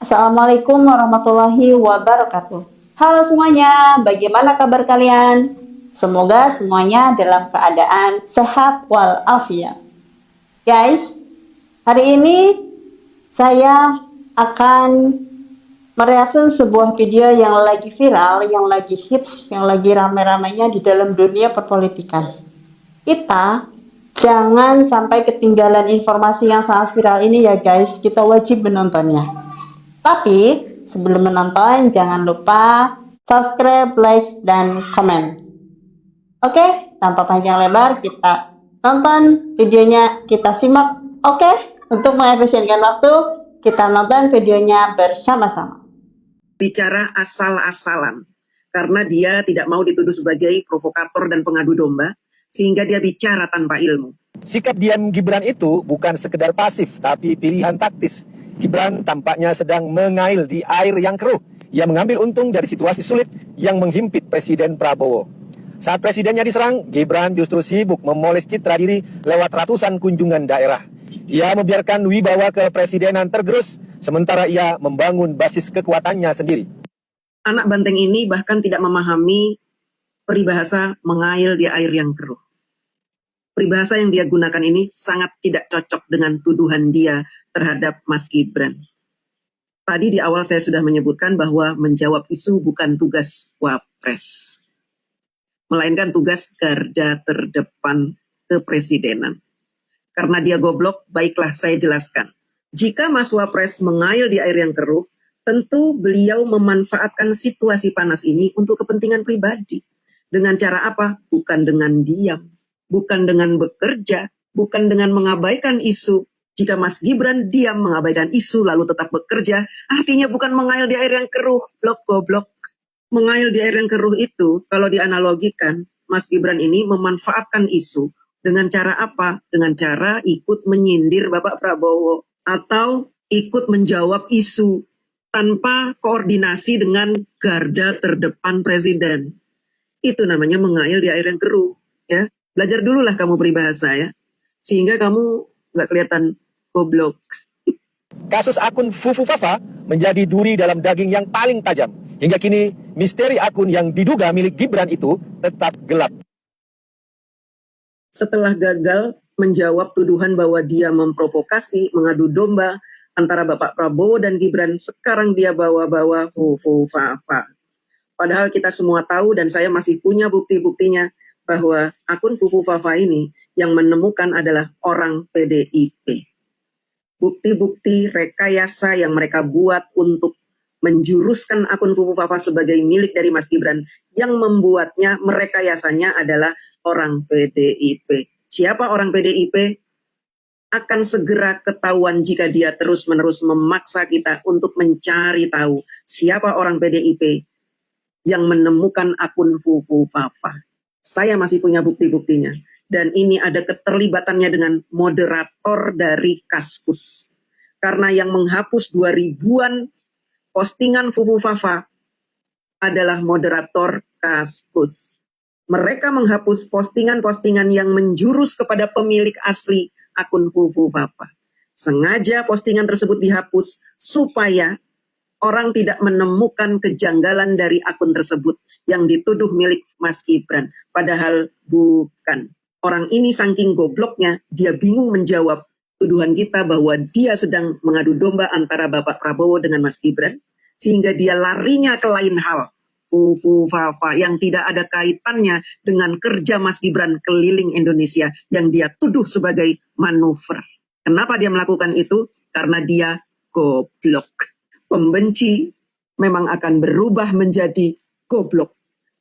Assalamualaikum warahmatullahi wabarakatuh. Halo semuanya, bagaimana kabar kalian? Semoga semuanya dalam keadaan sehat walafiat. Guys, hari ini saya akan mereaksi sebuah video yang lagi viral, yang lagi hits, yang lagi rame-ramenya di dalam dunia perpolitikan. Kita jangan sampai ketinggalan informasi yang sangat viral ini ya guys, kita wajib menontonnya. Tapi sebelum menonton jangan lupa subscribe, like, dan komen. Oke, tanpa panjang lebar kita nonton videonya, kita simak. Oke, untuk mengefisienkan waktu kita nonton videonya bersama-sama. Bicara asal-asalan karena dia tidak mau dituduh sebagai provokator dan pengadu domba, sehingga dia bicara tanpa ilmu. Sikap diam Gibran itu bukan sekedar pasif, tapi pilihan taktis. Gibran tampaknya sedang mengail di air yang keruh. Ia mengambil untung dari situasi sulit yang menghimpit Presiden Prabowo. Saat presidennya diserang, Gibran justru sibuk memoles citra diri lewat ratusan kunjungan daerah. Ia membiarkan wibawa kepresidenan tergerus, sementara ia membangun basis kekuatannya sendiri. Anak banteng ini bahkan tidak memahami peribahasa mengail di air yang keruh. Peribahasa yang dia gunakan ini sangat tidak cocok dengan tuduhan dia terhadap Mas Gibran. Tadi di awal saya sudah menyebutkan bahwa menjawab isu bukan tugas Wapres, melainkan tugas garda terdepan kepresidenan. Karena dia goblok, baiklah saya jelaskan. Jika Mas Wapres mengail di air yang keruh, tentu beliau memanfaatkan situasi panas ini untuk kepentingan pribadi. Dengan cara apa? Bukan dengan diam. Bukan dengan bekerja, bukan dengan mengabaikan isu. Jika Mas Gibran diam mengabaikan isu lalu tetap bekerja, artinya bukan mengail di air yang keruh, goblok. Mengail di air yang keruh itu, kalau dianalogikan, Mas Gibran ini memanfaatkan isu. Dengan cara apa? Dengan cara ikut menyindir Bapak Prabowo, atau ikut menjawab isu tanpa koordinasi dengan garda terdepan presiden. Itu namanya mengail di air yang keruh, ya. Belajar dulu lah kamu peribahasa ya, sehingga kamu nggak kelihatan goblok. Kasus akun Fufu Fafa menjadi duri dalam daging yang paling tajam. Hingga kini, misteri akun yang diduga milik Gibran itu tetap gelap. Setelah gagal menjawab tuduhan bahwa dia memprovokasi, mengadu domba antara Bapak Prabowo dan Gibran, sekarang dia bawa-bawa Fufu Fafa. Padahal kita semua tahu dan saya masih punya bukti-buktinya bahwa akun Fufu Fafa ini yang menemukan adalah orang PDIP. Bukti-bukti rekayasa yang mereka buat untuk menjuruskan akun Fufu Fafa sebagai milik dari Mas Gibran, yang membuatnya, merekayasanya adalah orang PDIP. Siapa orang PDIP? Akan segera ketahuan jika dia terus-menerus memaksa kita untuk mencari tahu siapa orang PDIP yang menemukan akun Fufu Fafa. Saya masih punya bukti-buktinya. Dan ini ada keterlibatannya dengan moderator dari Kaskus. Karena yang menghapus 2000-an postingan Fufu Fafa adalah moderator Kaskus. Mereka menghapus postingan-postingan yang menjurus kepada pemilik asli akun Fufu Fafa. Sengaja postingan tersebut dihapus supaya orang tidak menemukan kejanggalan dari akun tersebut yang dituduh milik Mas Gibran. Padahal bukan. Orang ini saking gobloknya, dia bingung menjawab tuduhan kita bahwa dia sedang mengadu domba antara Bapak Prabowo dengan Mas Gibran, sehingga dia larinya ke lain hal. Fufu Fafa yang tidak ada kaitannya dengan kerja Mas Gibran keliling Indonesia yang dia tuduh sebagai manuver. Kenapa dia melakukan itu? Karena dia goblok. Pembenci memang akan berubah menjadi goblok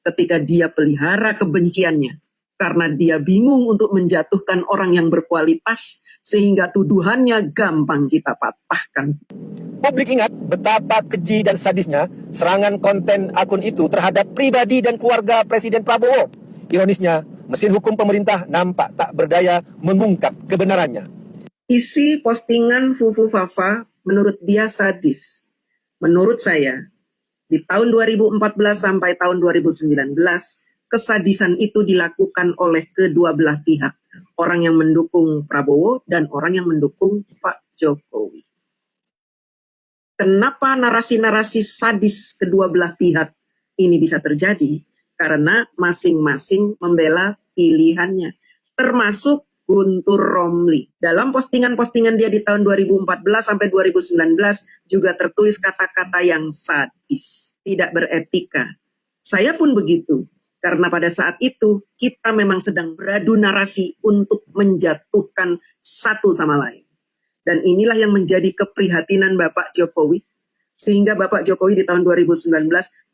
ketika dia pelihara kebenciannya. Karena dia bingung untuk menjatuhkan orang yang berkualitas, sehingga tuduhannya gampang kita patahkan. Publik ingat betapa keji dan sadisnya serangan konten akun itu terhadap pribadi dan keluarga Presiden Prabowo. Ironisnya, mesin hukum pemerintah nampak tak berdaya mengungkap kebenarannya. Isi postingan Fufu Fafa menurut dia sadis. Menurut saya, di tahun 2014 sampai tahun 2019, kesadisan itu dilakukan oleh kedua belah pihak. Orang yang mendukung Prabowo dan orang yang mendukung Pak Jokowi. Kenapa narasi-narasi sadis kedua belah pihak ini bisa terjadi? Karena masing-masing membela pilihannya, termasuk Guntur Romli. Dalam postingan-postingan dia di tahun 2014 sampai 2019 juga tertulis kata-kata yang sadis, tidak beretika. Saya pun begitu, karena pada saat itu kita memang sedang beradu narasi untuk menjatuhkan satu sama lain. Dan inilah yang menjadi keprihatinan Bapak Jokowi. Sehingga Bapak Jokowi di tahun 2019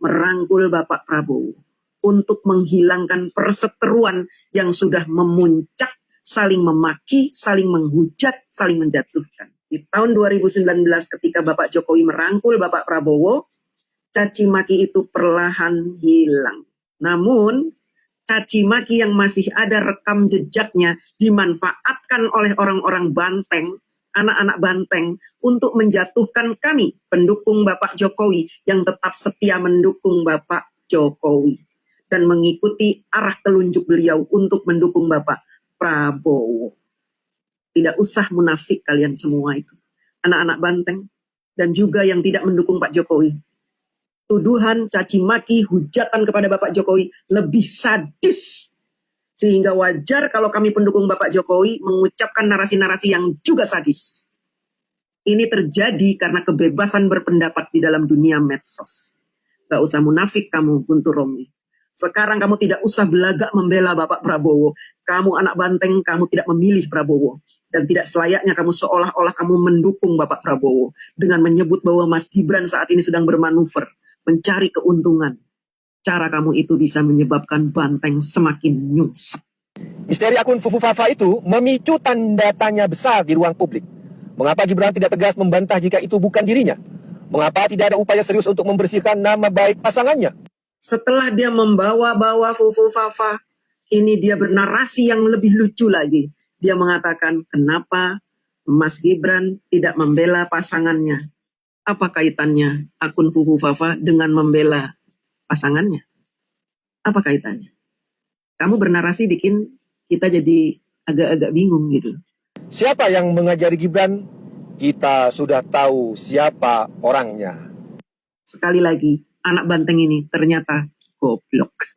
merangkul Bapak Prabowo untuk menghilangkan perseteruan yang sudah memuncak, saling memaki, saling menghujat, saling menjatuhkan. Di tahun 2019 ketika Bapak Jokowi merangkul Bapak Prabowo, caci maki itu perlahan hilang. Namun, caci maki yang masih ada rekam jejaknya dimanfaatkan oleh orang-orang Banteng, anak-anak Banteng, untuk menjatuhkan kami, pendukung Bapak Jokowi, yang tetap setia mendukung Bapak Jokowi dan mengikuti arah telunjuk beliau untuk mendukung Bapak Prabowo. Tidak usah munafik kalian semua itu, anak-anak Banteng, dan juga yang tidak mendukung Pak Jokowi. Tuduhan, caci maki, hujatan kepada Bapak Jokowi lebih sadis. Sehingga wajar kalau kami pendukung Bapak Jokowi mengucapkan narasi-narasi yang juga sadis. Ini terjadi karena kebebasan berpendapat di dalam dunia medsos. Gak usah munafik kamu, Guntur Romli. Sekarang kamu tidak usah belagak membela Bapak Prabowo. Kamu anak Banteng, kamu tidak memilih Prabowo. Dan tidak selayaknya kamu seolah-olah kamu mendukung Bapak Prabowo dengan menyebut bahwa Mas Gibran saat ini sedang bermanuver, mencari keuntungan. Cara kamu itu bisa menyebabkan Banteng semakin nyungsep. Misteri akun Fufu Fafa itu memicu tanda tanya besar di ruang publik. Mengapa Gibran tidak tegas membantah jika itu bukan dirinya? Mengapa tidak ada upaya serius untuk membersihkan nama baik pasangannya? Setelah dia membawa-bawa Fufu Fafa, ini dia bernarasi yang lebih lucu lagi. Dia mengatakan, kenapa Mas Gibran tidak membela pasangannya? Apa kaitannya akun Fufu Fafa dengan membela pasangannya? Apa kaitannya? Kamu bernarasi bikin kita jadi agak-agak bingung gitu. Siapa yang mengajari Gibran? Kita sudah tahu siapa orangnya. Sekali lagi, anak Banteng ini ternyata goblok.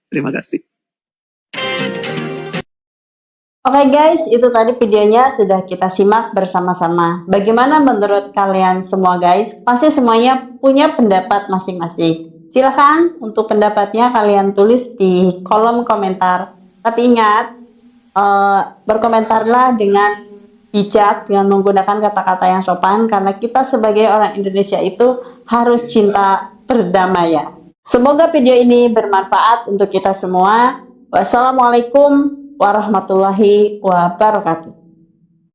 Terima kasih. Oke guys, itu tadi videonya sudah kita simak bersama-sama. Bagaimana menurut kalian semua guys? Pasti semuanya punya pendapat masing-masing. Silahkan untuk pendapatnya kalian tulis di kolom komentar. Tapi ingat, berkomentarlah dengan bijak, dengan menggunakan kata-kata yang sopan, karena kita sebagai orang Indonesia itu harus cinta perdamaian. Semoga video ini bermanfaat untuk kita semua. Wassalamualaikum warahmatullahi wabarakatuh.